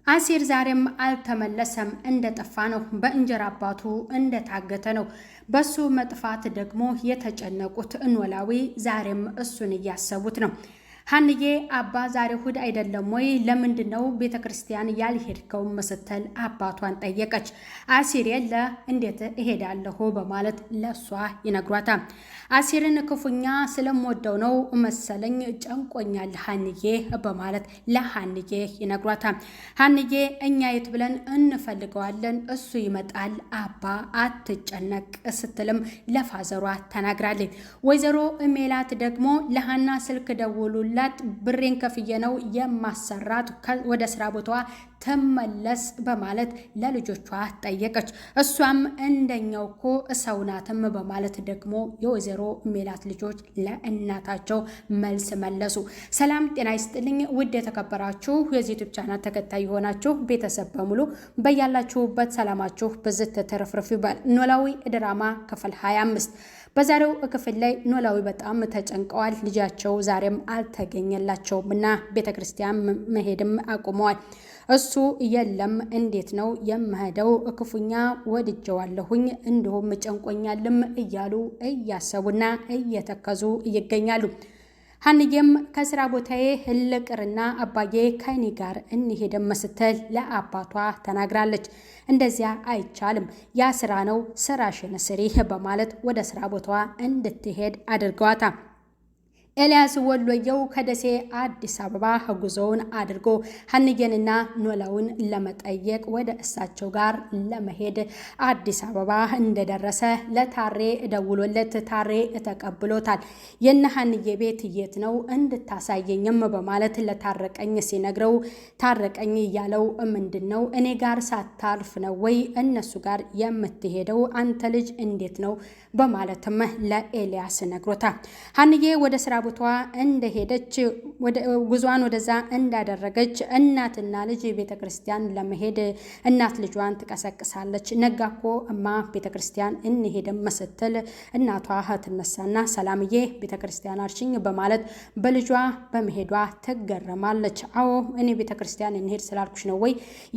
አሲር ዛሬም አልተመለሰም። እንደጠፋ ነው። በእንጀራ አባቱ እንደታገተ ነው። በሱ መጥፋት ደግሞ የተጨነቁት ኖላዊ ዛሬም እሱን እያሰቡት ነው። ሀንዬ አባ ዛሬ እሑድ አይደለም ወይ? ለምንድነው ቤተክርስቲያን ያልሄድከው? ስትል አባቷን ጠየቀች። አሲር የለ እንዴት እሄዳለሁ በማለት ለሷ ይነግሯታል። አሲርን ክፉኛ ስለምወደው ነው መሰለኝ ጨንቆኛል ሀንዬ በማለት ለሀንዬ ይነግሯታል። ሀንዬ እኛ የት ብለን እንፈልገዋለን? እሱ ይመጣል አባ አትጨነቅ ስትልም ለፋዘሯ ተናግራለች። ወይዘሮ ሜላት ደግሞ ለሀና ስልክ ደውሉ ላት ብሬን ከፍዬ ነው የማሰራት ወደ ስራ ቦታዋ ተመለስ በማለት ለልጆቿ ጠየቀች። እሷም እንደኛው እኮ ሰውናትም በማለት ደግሞ የወይዘሮ ሜላት ልጆች ለእናታቸው መልስ መለሱ። ሰላም ጤና ይስጥልኝ ውድ የተከበራችሁ የዚህ ዩቲዩብ ቻናል ተከታይ የሆናችሁ ቤተሰብ በሙሉ በያላችሁበት ሰላማችሁ ብዝት ተረፍርፍ ይባል። ኖላዊ ድራማ ክፍል 25 በዛሬው ክፍል ላይ ኖላዊ በጣም ተጨንቀዋል። ልጃቸው ዛሬም አልተገኘላቸውምና ቤተክርስቲያን መሄድም አቁመዋል። እሱ የለም እንዴት ነው የምሄደው? ክፉኛ ወድጀዋለሁኝ እንዲሁም ጨንቆኛልም እያሉ እያሰቡና እየተከዙ ይገኛሉ። ሀንዬም ከስራ ቦታዬ ልቅርና አባዬ ከኔ ጋር እንሄድም ስትል ለአባቷ ተናግራለች። እንደዚያ አይቻልም፣ ያ ስራ ነው፣ ስራሽን ስሪ በማለት ወደ ስራ ቦታዋ እንድትሄድ አድርገዋታል። ኤልያስ ወሎየው ከደሴ አዲስ አበባ ጉዞውን አድርጎ ሀንዬንና ኖላውን ለመጠየቅ ወደ እሳቸው ጋር ለመሄድ አዲስ አበባ እንደደረሰ ለታሬ ደውሎለት ታሬ ተቀብሎታል። የነ ሀንዬ ቤት የት ነው እንድታሳየኝም በማለት ለታረቀኝ ሲነግረው ታረቀኝ እያለው ምንድነው እኔ ጋር ሳታልፍ ነው ወይ እነሱ ጋር የምትሄደው? አንተ ልጅ እንዴት ነው በማለትም ለኤልያስ ነግሮታል። ሀንዬ ወደ ስራ ቦታዋ እንደሄደች ጉዟን ወደዛ እንዳደረገች እናትና ልጅ ቤተክርስቲያን ለመሄድ እናት ልጇን ትቀሰቅሳለች። ነጋኮ እማ ቤተክርስቲያን እንሄድም ስትል እናቷ ትነሳና ሰላምዬ ቤተክርስቲያን አልሽኝ በማለት በልጇ በመሄዷ ትገረማለች። አዎ እኔ ቤተክርስቲያን እንሄድ ስላልኩሽ ነው ወይ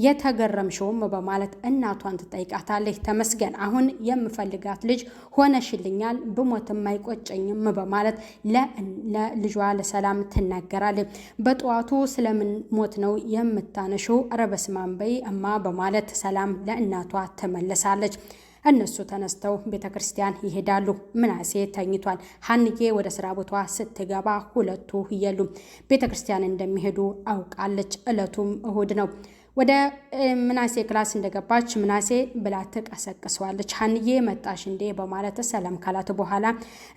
የተገረምሽውም በማለት እናቷን ትጠይቃታለች። ተመስገን አሁን የምፈልጋት ልጅ ሆነሽልኛል፣ ብሞትም አይቆጨኝም በማለት ለልጇ ለሰላም ትናገራለች። በጠዋቱ ስለምን ሞት ነው የምታነሺው? ኧረ በስመ አብ በይ እማ በማለት ሰላም ለእናቷ ትመለሳለች። እነሱ ተነስተው ቤተክርስቲያን ይሄዳሉ። ምናሴ ተኝቷል። ሀንዬ ወደ ስራ ቦታ ስትገባ ሁለቱ የሉም። ቤተክርስቲያን እንደሚሄዱ አውቃለች። እለቱም እሁድ ነው። ወደ ምናሴ ክላስ እንደገባች ምናሴ ብላ ትቀሰቅሰዋለች። ሀንዬ መጣሽ እንዴ በማለት ሰላም ካላት በኋላ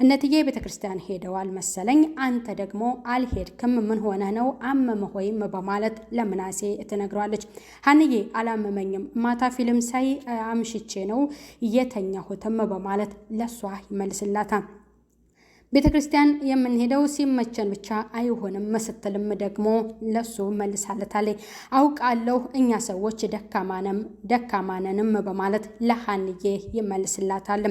እነትዬ ቤተክርስቲያን ሄደዋል መሰለኝ፣ አንተ ደግሞ አልሄድክም፣ ምን ሆነ ነው አመመህ ወይም በማለት ለምናሴ ትነግሯለች። ሀንዬ አላመመኝም፣ ማታ ፊልም ሳይ አምሽቼ ነው የተኛሁትም በማለት ለሷ ይመልስላታል። ቤተክርስቲያን የምንሄደው ሲመቸን ብቻ አይሆንም ስትልም ደግሞ ለሱ መልሳለታለች። አውቃለሁ እኛ ሰዎች ደካማነንም በማለት ለሀንዬ ይመልስላታል።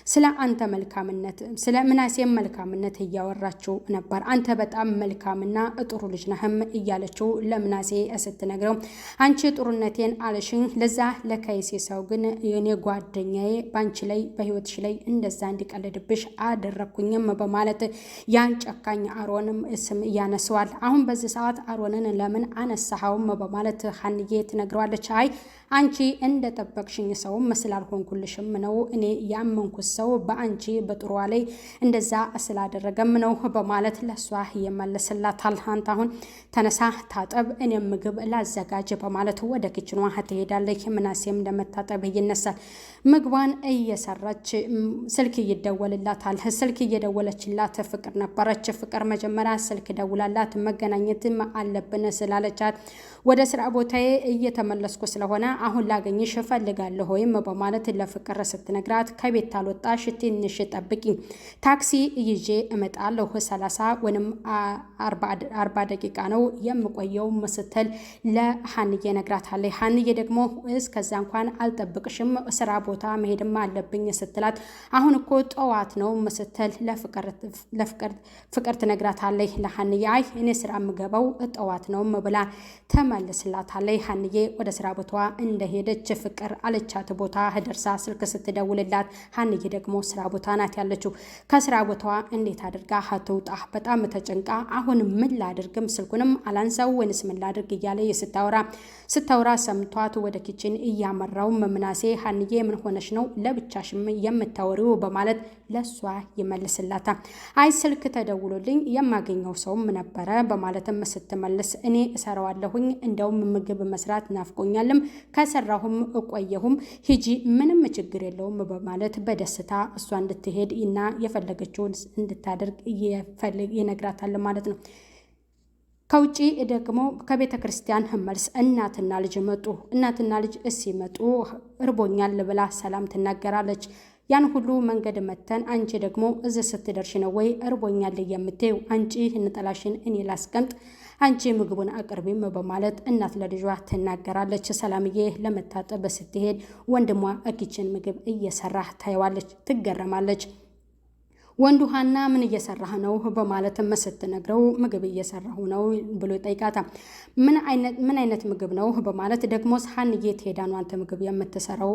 ስለ አንተ መልካምነት ስለ ምናሴም መልካምነት እያወራችው ነበር። አንተ በጣም መልካምና ጥሩ ልጅ ነህም እያለችው ለምናሴ ስትነግረው አንቺ ጥሩነቴን አለሽኝ፣ ለዛ ለከይሴ ሰው ግን የኔ ጓደኛዬ ባንቺ ላይ በህይወትሽ ላይ እንደዛ እንዲቀልድብሽ አደረኩኝም ማለት ያን ጨካኝ አሮንም ስም ያነሰዋል። አሁን በዚህ ሰዓት አሮንን ለምን አነሳኸውም በማለት ሀንዬ ትነግረዋለች። አይ አንቺ እንደጠበቅሽኝ ሰው ስላልሆንኩልሽም ነው እኔ ያመንኩት ሰው በአንቺ በጥሩዋ ላይ እንደዛ ስላደረገም ነው በማለት ለሷ ይመልስላታል። አንተ አሁን ተነሳ ታጠብ፣ እኔ ምግብ ላዘጋጅ በማለት ወደ ኪችኗ ትሄዳለች። ምናሴም ለመታጠብ ይነሳል። ምግቧን እየሰራች ስልክ ይደወልላታል። ስልክ እየደወለችላት ፍቅር ነበረች። ፍቅር መጀመሪያ ስልክ ደውላላት መገናኘትም አለብን ስላለቻት ወደ ስራ ቦታዬ እየተመለስኩ ስለሆነ አሁን ላገኝሽ እፈልጋለሁ ወይም በማለት ለፍቅር ስትነግራት ከቤት ታልወጣሽ ትንሽ ጠብቂኝ፣ ታክሲ ይዤ እመጣለሁ፣ 30 ወይም 40 ደቂቃ ነው የምቆየው ስትል ለሀንዬ ነግራታለች። ሀንዬ ደግሞ እስከዛ እንኳን አልጠብቅሽም፣ ስራ ቦታ መሄድም አለብኝ ስትላት አሁን እኮ ጠዋት ነው ስትል ለፍቅር ፍቅር ትነግራታለች ለሀንዬ። አይ እኔ ስራ የምገባው ጠዋት ነው ብላ ተመልስላታለች። ሀንዬ ወደ ስራ ቦታዋ እንደሄደች ፍቅር አለቻት ቦታ ደርሳ ስልክ ስትደውልላት ሀንዬ ደግሞ ስራ ቦታ ናት ያለችው። ከስራ ቦታዋ እንዴት አድርጋ ትውጣ በጣም ተጨንቃ አሁን ምን ላድርግም ስልኩንም አላንሳው ወይንስ ምን ላድርግ እያለ ስታወራ ሰምቷት ወደ ኪችን እያመራው ምናሴ ሀንዬ ምን ሆነሽ ነው ለብቻሽም የምታወሪው በማለት ለሷ ይመልስላታል። አይ ስልክ ተደውሎልኝ የማገኘው ሰውም ነበረ በማለትም ስትመልስ እኔ እሰራዋለሁኝ እንደውም ምግብ መስራት ናፍቆኛልም ከሰራሁም እቆየሁም ሂጂ ምንም ችግር የለውም በማለት በደስታ እሷ እንድትሄድ እና የፈለገችውን እንድታደርግ ይነግራታል ማለት ነው። ከውጪ ደግሞ ከቤተ ክርስቲያን መልስ እናትና ልጅ መጡ። እናትና ልጅ ሲመጡ እርቦኛል ብላ ሰላም ትናገራለች። ያን ሁሉ መንገድ መተን አንቺ ደግሞ እዚህ ስትደርሽ ነው ወይ እርቦኛል የምትይው? አንቺ እንጠላሽን እኔ ላስቀምጥ አንቺ ምግቡን አቅርቢም በማለት እናት ለልጇ ትናገራለች። ሰላምዬ ለመታጠብ ስትሄድ ወንድሟ ኪችን ምግብ እየሰራ ታየዋለች። ትገረማለች። ወንዱ ሀና ምን እየሰራህ ነው በማለትም ስትነግረው ምግብ እየሰራሁ ነው ብሎ ይጠይቃታል። ምን አይነት ምግብ ነው በማለት ደግሞ ሀንዬ ትሄዳ ነው አንተ ምግብ የምትሰራው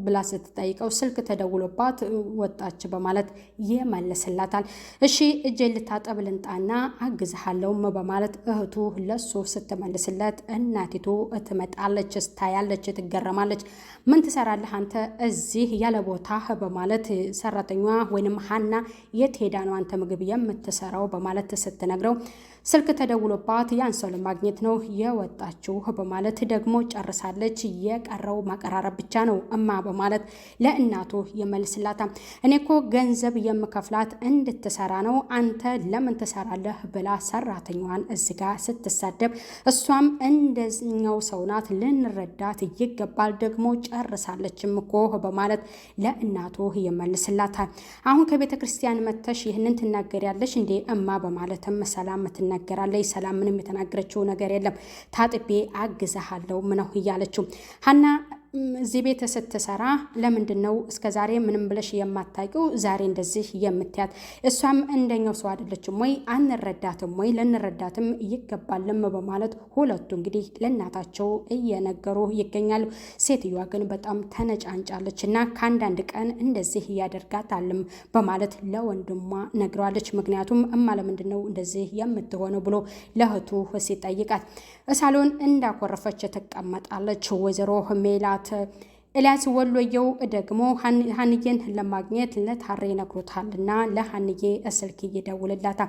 ብላ ስትጠይቀው ስልክ ተደውሎባት ወጣች በማለት ይመልስላታል። እሺ እጄን ልታጠብ ልንጣና አግዝሃለሁ በማለት እህቱ ለሱ ስትመልስለት እናቲቱ ትመጣለች። ታያለች፣ ትገረማለች። ምን ትሰራለህ አንተ እዚህ ያለ ቦታ በማለት ሰራተኛዋ ወይንም ሀና የት ሄዳ ነው አንተ ምግብ የምትሰራው በማለት ስትነግረው ስልክ ተደውሎባት ያን ሰው ለማግኘት ነው የወጣችው በማለት ደግሞ ጨርሳለች። የቀረው ማቀራረብ ብቻ ነው እማ በማለት ለእናቱ ይመልስላታል። እኔ እኮ ገንዘብ የምከፍላት እንድትሰራ ነው አንተ ለምን ትሰራለህ ብላ ሰራተኛዋን እዚጋ ስትሳደብ እሷም እንደኛው ሰው ናት ልንረዳት ይገባል ደግሞ ጨርሳለችም እኮ በማለት ለእናቱ ይመልስላታል። አሁን ከቤተ ክርስቲያን መተሽ ይህንን ትናገሪያለሽ እንዴ እማ በማለትም ሰላም ትናገራለች። ሰላም ምንም የተናገረችው ነገር የለም። ታጥቤ አግዛሃለሁ ምነው እያለችው ሀና እዚህ ቤት ስትሰራ ለምንድነው እስከዛሬ ምንም ብለሽ የማታውቂው ዛሬ እንደዚህ የምትያት? እሷም እንደኛው ሰው አይደለችም ወይ አንረዳትም ወይ ልንረዳትም ይገባልም በማለት ሁለቱ እንግዲህ ለእናታቸው እየነገሩ ይገኛሉ። ሴትዮዋ ግን በጣም ተነጫንጫለች እና ከአንዳንድ ቀን እንደዚህ ያደርጋታልም በማለት ለወንድሟ ነግረዋለች። ምክንያቱም እማ ለምንድነው እንደዚህ የምትሆነው ብሎ ለእህቱ ሲጠይቃት ሳሎን እንዳኮረፈች ትቀመጣለች። ወይዘሮ ሜላት ኤልያስ ወሎየው ደግሞ ሀንዬን ለማግኘት ለታሬ ነግሮታልና ለሀንዬ ስልክ ይደውልላታል።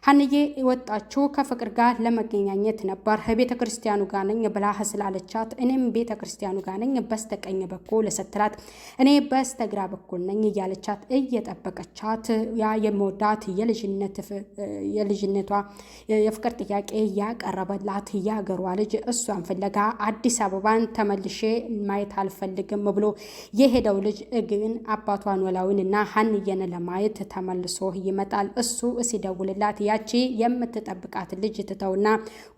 ሀንዬ ወጣችው ከፍቅር ጋር ለመገናኘት ነበር። ቤተ ክርስቲያኑ ጋር ነኝ ብላ ስላለቻት እኔም ቤተ ክርስቲያኑ ጋር ነኝ በስተቀኝ በኩል ስትላት እኔ በስተግራ በኩል ነኝ እያለቻት እየጠበቀቻት ያ የመወዳት የልጅነቷ የፍቅር ጥያቄ ያቀረበላት ያገሯ ልጅ እሷን ፍለጋ አዲስ አበባን ተመልሼ ማየት አልፈልግም ብሎ የሄደው ልጅ ግን አባቷን ኖላዊንና ሀንዬን ለማየት ተመልሶ ይመጣል። እሱ ሲደውልላት ያቺ የምትጠብቃት ልጅ ትተውና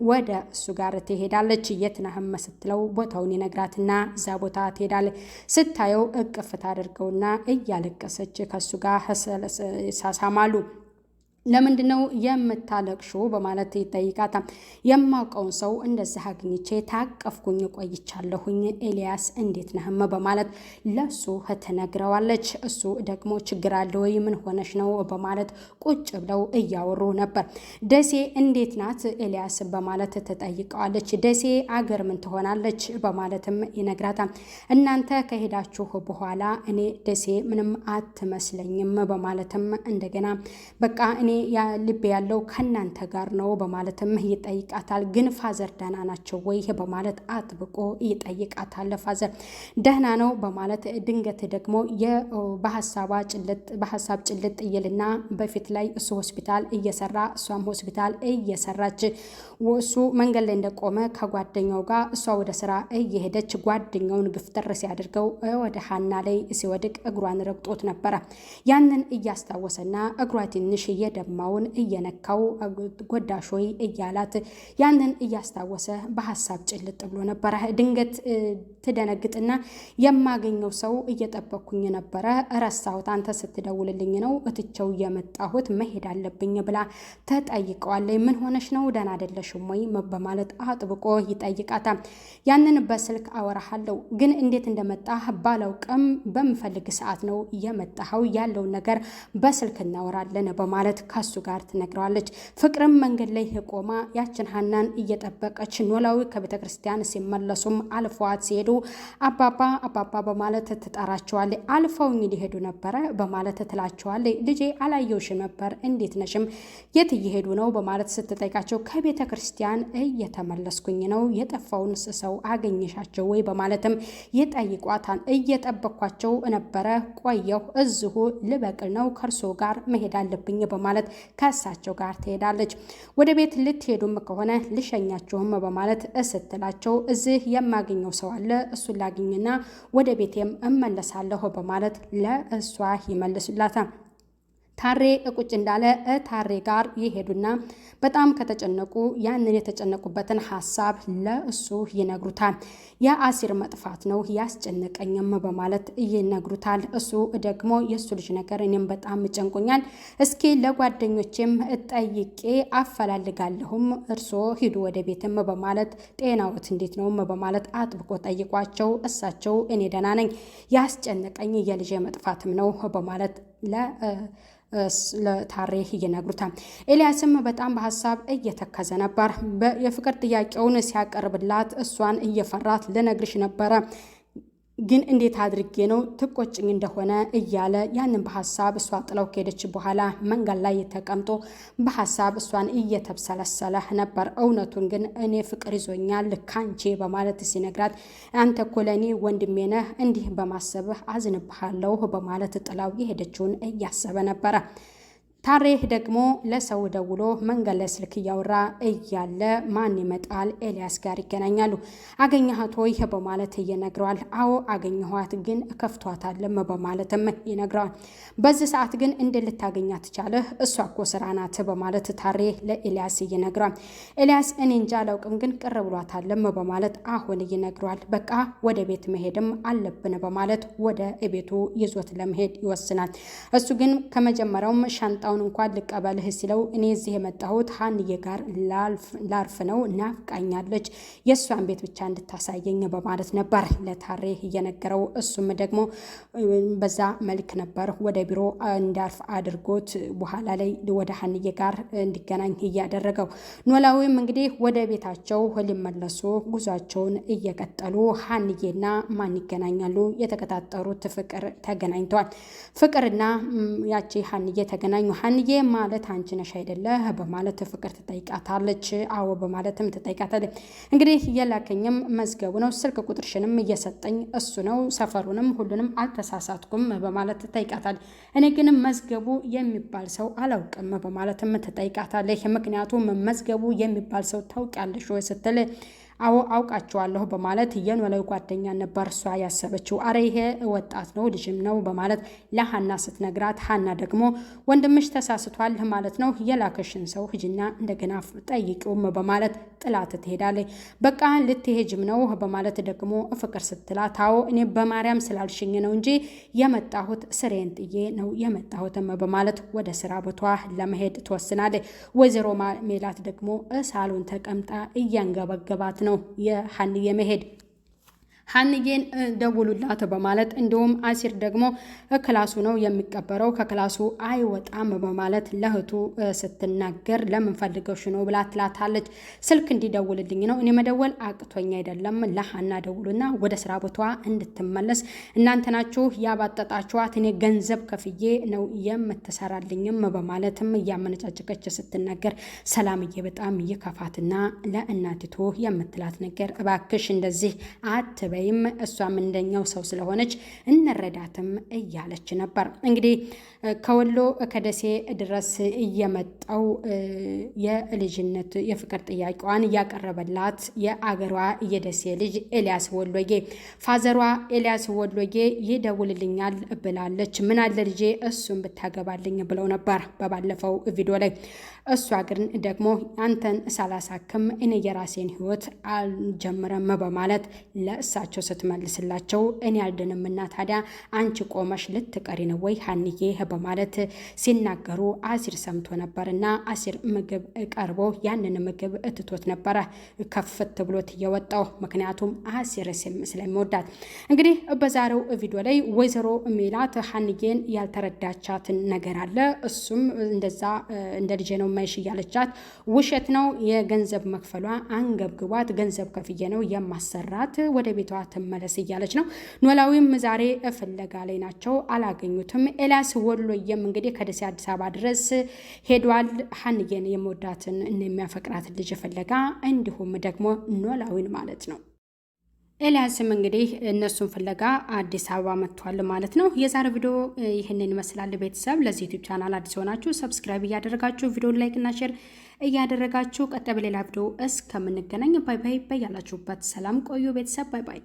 ወደ እሱ ጋር ትሄዳለች። የት ነህም ስትለው ቦታውን ይነግራትና እዛ ቦታ ትሄዳለች። ስታየው እቅፍ ታደርገውና እያለቀሰች ከሱ ጋር ሳሳማሉ። ለምንድነው የምታለቅሹ በማለት ይጠይቃታል። የማውቀውን ሰው እንደዚህ አግኝቼ ታቀፍኩኝ ቆይቻለሁኝ ኤልያስ እንዴት ነህም በማለት ለሱ ትነግረዋለች። እሱ ደግሞ ችግር አለ ወይ ምን ሆነሽ ነው በማለት ቁጭ ብለው እያወሩ ነበር። ደሴ እንዴት ናት ኤልያስ በማለት ትጠይቀዋለች። ደሴ አገር ምን ትሆናለች በማለትም ይነግራታል። እናንተ ከሄዳችሁ በኋላ እኔ ደሴ ምንም አትመስለኝም በማለትም እንደገና በቃ እኔ ልብ ያለው ከናንተ ጋር ነው በማለትም ይጠይቃታል። ግን ፋዘር ደህና ናቸው ወይ በማለት አጥብቆ ይጠይቃታል። ፋዘር ደህና ነው በማለት ድንገት ደግሞ በሀሳብ ጭልጥ ይልና በፊት ላይ እሱ ሆስፒታል እየሰራ እሷም ሆስፒታል እየሰራች እሱ መንገድ ላይ እንደቆመ ከጓደኛው ጋር እሷ ወደ ስራ እየሄደች ጓደኛውን ግፍትር ሲያደርገው ወደ ሀና ላይ ሲወድቅ እግሯን ረግጦት ነበረ። ያንን እያስታወሰና እግሯ ትንሽ የደማውን እየነካው ጎዳሾይ እያላት ያንን እያስታወሰ በሀሳብ ጭልጥ ብሎ ነበረ። ድንገት ትደነግጥና የማገኘው ሰው እየጠበኩኝ ነበረ፣ ረሳሁት፣ አንተ ስትደውልልኝ ነው እትቸው የመጣሁት፣ መሄድ አለብኝ ብላ ተጠይቀዋለች። ምን ሆነሽ ነው? ደህና አይደለሽም ወይ? በማለት አጥብቆ ይጠይቃታል። ያንን በስልክ አወራሃለሁ፣ ግን እንዴት እንደመጣህ ባላውቅም በምፈልግ ሰዓት ነው የመጣኸው፣ ያለውን ነገር በስልክ እናወራለን በማለት ከሱ ጋር ትነግረዋለች። ፍቅርም መንገድ ላይ ቆማ ያችን ሀናን እየጠበቀች ኖላዊ ከቤተ ክርስቲያን ሲመለሱም አልፈዋት ሲሄዱ አባባ አባባ በማለት ትጠራቸዋለች። አልፈውኝ ሊሄዱ ነበረ በማለት ትላቸዋለች። ልጄ አላየውሽ ነበር፣ እንዴት ነሽም? የት እየሄዱ ነው በማለት ስትጠይቃቸው ከቤተ ክርስቲያን እየተመለስኩኝ ነው፣ የጠፋውን ሰው አገኘሻቸው ወይ በማለትም ይጠይቋታል። እየጠበኳቸው ነበረ፣ ቆየሁ፣ እዚሁ ልበቅል ነው፣ ከእርሶ ጋር መሄድ አለብኝ በማለት ከእሳቸው ጋር ትሄዳለች። ወደ ቤት ልትሄዱም ከሆነ ልሸኛችሁም በማለት ስትላቸው እዚህ የማገኘው ሰው አለ፣ እሱን ላግኝና ወደ ቤቴም እመለሳለሁ በማለት ለእሷ ይመልሱላታል። ታሬ ቁጭ እንዳለ ታሬ ጋር ይሄዱና በጣም ከተጨነቁ ያንን የተጨነቁበትን ሀሳብ ለእሱ ይነግሩታል። የአሲር መጥፋት ነው ያስጨነቀኝም በማለት ይነግሩታል። እሱ ደግሞ የእሱ ልጅ ነገር እኔም በጣም ጨንቆኛል፣ እስኪ ለጓደኞቼም ጠይቄ አፈላልጋለሁም፣ እርሶ ሂዱ ወደ ቤትም በማለት ጤናዎት እንዴት ነው በማለት አጥብቆ ጠይቋቸው እሳቸው እኔ ደህና ነኝ፣ ያስጨነቀኝ የልጅ መጥፋትም ነው በማለት ለታሬ ይነግሩታል። ኤልያስም በጣም በሀሳብ እየተከዘ ነበር። የፍቅር ጥያቄውን ሲያቀርብላት እሷን እየፈራት ልነግርሽ ነበረ ግን እንዴት አድርጌ ነው ትቆጭኝ እንደሆነ እያለ ያንን በሀሳብ እሷ ጥለው ከሄደች በኋላ መንገድ ላይ ተቀምጦ በሀሳብ እሷን እየተብሰለሰለ ነበር። እውነቱን ግን እኔ ፍቅር ይዞኛል ካንቺ በማለት ሲነግራት አንተ እኮ ለእኔ ወንድሜ ነህ፣ እንዲህ በማሰብህ አዝንብሃለሁ በማለት ጥላው የሄደችውን እያሰበ ነበረ። ታሬ ደግሞ ለሰው ደውሎ መንገድ ላይ ስልክ እያወራ እያለ ማን ይመጣል? ኤልያስ ጋር ይገናኛሉ። አገኘሃት ወይ በማለት ይነግረዋል። አዎ አገኘኋት፣ ግን ከፍቷታልም በማለትም ይነግረዋል። በዚህ ሰዓት ግን እንዴት ልታገኛት ቻለህ? እሷ እኮ ስራ ናት በማለት ታሬ ለኤልያስ ይነግረዋል። ኤልያስ እኔ እንጃ አላውቅም፣ ግን ቅር ብሏታልም በማለት አሁን ይነግረዋል። በቃ ወደ ቤት መሄድም አለብን በማለት ወደ ቤቱ ይዞት ለመሄድ ይወስናል። እሱ ግን ከመጀመሪያውም ሻንጣ እንኳን ልቀበልህ ሲለው እኔ እዚህ የመጣሁት ሀንዬ ጋር ላርፍ ነው፣ ናፍቃኛለች፣ የእሷን ቤት ብቻ እንድታሳየኝ በማለት ነበር ለታሬ እየነገረው። እሱም ደግሞ በዛ መልክ ነበር ወደ ቢሮ እንዳርፍ አድርጎት በኋላ ላይ ወደ ሀንዬ ጋር እንዲገናኝ እያደረገው። ኖላዊም እንግዲህ ወደ ቤታቸው ሊመለሱ ጉዟቸውን እየቀጠሉ ሀንዬና ማን ይገናኛሉ? የተቀጣጠሩት ፍቅር ተገናኝተዋል። ፍቅርና ያቺ ሀንዬ ተገናኙ። ሀንዬ ማለት አንቺ ነሽ አይደለ በማለት ፍቅር ትጠይቃታለች። አዎ በማለትም ትጠይቃታለች። እንግዲህ የላከኝም መዝገቡ ነው፣ ስልክ ቁጥርሽንም እየሰጠኝ እሱ ነው፣ ሰፈሩንም ሁሉንም አልተሳሳትኩም በማለት ትጠይቃታለች። እኔ ግን መዝገቡ የሚባል ሰው አላውቅም በማለትም ትጠይቃታለች። ምክንያቱም መዝገቡ የሚባል ሰው ታውቂያለሽ ወይ ስትል አዎ አውቃቸዋለሁ በማለት የኖላዊ ጓደኛ ነበር እሷ ያሰበችው። አረ ይሄ ወጣት ነው ልጅም ነው በማለት ለሀና ስትነግራት ሀና ደግሞ ወንድምሽ ተሳስቷል ማለት ነው፣ የላከሽን ሰው ሂጂና እንደገና ጠይቂውም በማለት ጥላት ትሄዳለች። በቃ ልትሄጅም ነው በማለት ደግሞ ፍቅር ስትላት አዎ እኔ በማርያም ስላልሽኝ ነው እንጂ የመጣሁት ስሬን ጥዬ ነው የመጣሁትም በማለት ወደ ስራ ቦቷ ለመሄድ ትወስናለች። ወይዘሮ ሜላት ደግሞ ሳሎን ተቀምጣ እያንገበገባት ነው የሀንዬ መሄድ። ሀንዬን ደውሉላት በማለት እንዲሁም አሲር ደግሞ ክላሱ ነው የሚቀበረው ከክላሱ አይወጣም በማለት ለእህቱ ስትናገር ለምን ፈልገሽ ነው ብላ ትላታለች። ስልክ እንዲደውልልኝ ነው፣ እኔ መደወል አቅቶኝ አይደለም፣ ለሀና ደውሉና ወደ ስራ ቦቷ እንድትመለስ እናንተ ናችሁ ያባጠጣችኋት፣ እኔ ገንዘብ ከፍዬ ነው የምትሰራልኝም በማለትም እያመነጫጭቀች ስትናገር ሰላምዬ በጣም ይከፋትና ለእናቲቱ የምትላት ነገር እባክሽ እንደዚህ አትበይ በይም እሷም እንደኛው ሰው ስለሆነች እንረዳትም እያለች ነበር። እንግዲህ ከወሎ ከደሴ ድረስ እየመጣው የልጅነት የፍቅር ጥያቄዋን እያቀረበላት የአገሯ የደሴ ልጅ ኤልያስ ወሎዬ ፋዘሯ ኤልያስ ወሎዬ ይደውልልኛል ብላለች። ምን አለ ልጄ እሱን ብታገባልኝ ብለው ነበር በባለፈው ቪዲዮ ላይ። እሷ ግን ደግሞ አንተን ሳላሳክም እኔ የራሴን ህይወት አልጀምረም በማለት ለእሳቸው ስትመልስላቸው እኔ አልድንምና ታዲያ አንቺ ቆመሽ ልትቀሪ ነው ወይ ሀንዬ በማለት ሲናገሩ አሲር ሰምቶ ነበርና አሲር ምግብ ቀርቦ ያንን ምግብ እትቶት ነበረ ከፍት ብሎት የወጣው ምክንያቱም አሲር ስለሚወዳት። እንግዲህ በዛሬው ቪዲዮ ላይ ወይዘሮ ሜላት ሀንዬን ያልተረዳቻትን ነገር አለ። እሱም እንደዛ እንደ ልጄ ነው ማይሽ እያለቻት ውሸት ነው የገንዘብ መክፈሏ አንገብግቧት ገንዘብ ከፍዬ ነው የማሰራት ወደ ቤቷ ትመለስ እያለች ነው። ኖላዊም ዛሬ ፍለጋ ላይ ናቸው፣ አላገኙትም። ኤልያስ ወሎዬም እንግዲህ ከደሴ አዲስ አበባ ድረስ ሄዷል። ሀንዬን የመወዳትን እና የሚያፈቅራትን ልጅ ፍለጋ እንዲሁም ደግሞ ኖላዊን ማለት ነው። ኤልያስም እንግዲህ እነሱን ፍለጋ አዲስ አበባ መጥቷል ማለት ነው። የዛሬ ቪዲዮ ይህንን ይመስላል። ቤተሰብ ለዚህ ዩቲዩብ ቻናል አዲስ ሆናችሁ ሰብስክራይብ እያደረጋችሁ ቪዲዮ ላይክ እና ሼር እያደረጋችሁ ቀጣይ በሌላ ቪዲዮ እስከምንገናኝ ባይ ባይ። በያላችሁበት ሰላም ቆዩ ቤተሰብ። ባይ ባይ።